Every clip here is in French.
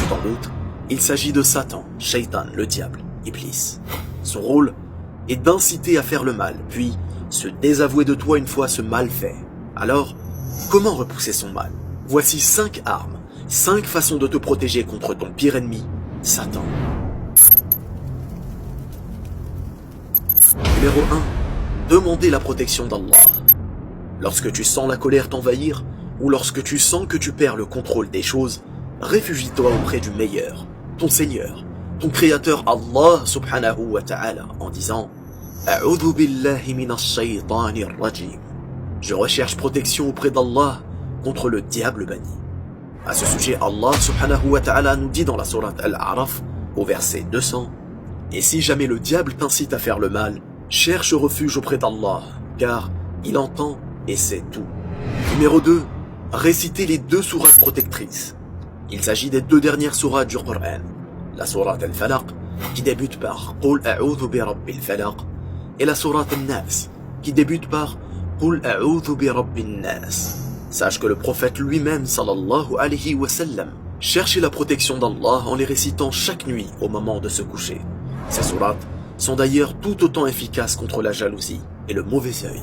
Tant d'autres, il s'agit de Satan, Shaitan, le diable, Iblis. Son rôle est d'inciter à faire le mal, puis se désavouer de toi une fois ce mal fait. Alors, comment repousser son mal? Voici 5 armes, 5 façons de te protéger contre ton pire ennemi, Satan. Numéro 1. Demander la protection d'Allah. Lorsque tu sens la colère t'envahir, ou lorsque tu sens que tu perds le contrôle des choses, réfugie-toi auprès du meilleur, ton Seigneur, ton Créateur Allah subhanahu wa ta'ala, en disant « A'udhu billahi minash shaytanir rajim » Je recherche protection auprès d'Allah contre le diable banni. À ce sujet, Allah subhanahu wa ta'ala nous dit dans la sourate Al-A'raf, au verset 200, « Et si jamais le diable t'incite à faire le mal, cherche refuge auprès d'Allah, car il entend et sait tout. » Numéro 2. Réciter les 2 sourates protectrices. Il s'agit des 2 dernières sourates du Coran. La sourate Al-Falaq, qui débute par « Qul a'udhu bi rabbil falaq » et la sourate Al-Nas, qui débute par « Qul a'udhu bi rabbin nas ». Sache que le prophète lui-même, sallallahu alayhi wa sallam, cherchait la protection d'Allah en les récitant chaque nuit au moment de se coucher. Ces sourates sont d'ailleurs tout autant efficaces contre la jalousie et le mauvais œil.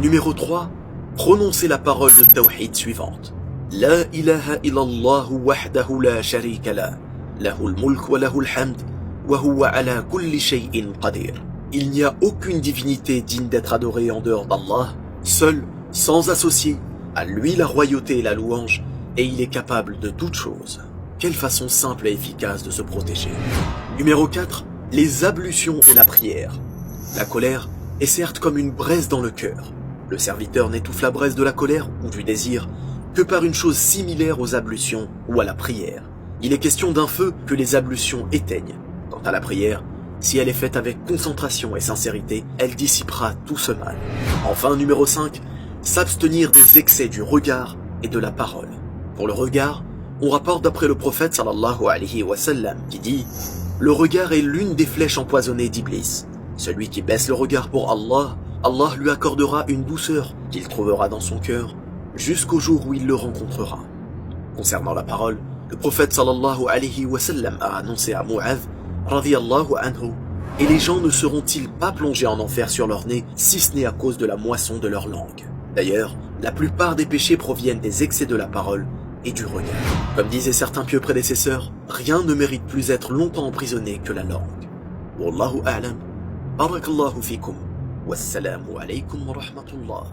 Numéro 3. Prononcez la parole de tawhid suivante. La ilaha illallah wahdahu la sharika la, lahul mulk wa lahul hamd, wa huwa ala kulli shay'in qadir. Il n'y a aucune divinité digne d'être adorée en dehors d'Allah, seul, sans associé, à lui la royauté et la louange, et il est capable de toutes choses. Quelle façon simple et efficace de se protéger. Numéro 4. Les ablutions et la prière. La colère est certes comme une braise dans le cœur. Le serviteur n'étouffe la braise de la colère ou du désir que par une chose similaire aux ablutions ou à la prière. Il est question d'un feu que les ablutions éteignent. Quant à la prière, si elle est faite avec concentration et sincérité, elle dissipera tout ce mal. Enfin, numéro 5, s'abstenir des excès du regard et de la parole. Pour le regard, on rapporte d'après le prophète sallallahu alayhi wa sallam qui dit « Le regard est l'une des flèches empoisonnées d'Iblis. Celui qui baisse le regard pour Allah, Allah lui accordera une douceur qu'il trouvera dans son cœur jusqu'au jour où il le rencontrera. » Concernant la parole, le prophète sallallahu alayhi wa sallam a annoncé à Mu'adh radiyallahu anhu « Et les gens ne seront-ils pas plongés en enfer sur leur nez si ce n'est à cause de la moisson de leur langue ?» D'ailleurs, la plupart des péchés proviennent des excès de la parole et du regard. Comme disaient certains pieux prédécesseurs, rien ne mérite plus d'être longtemps emprisonné que la langue. Wallahu a'lam. Barakallahu fikum. Wassalamu alaykum wa rahmatullah.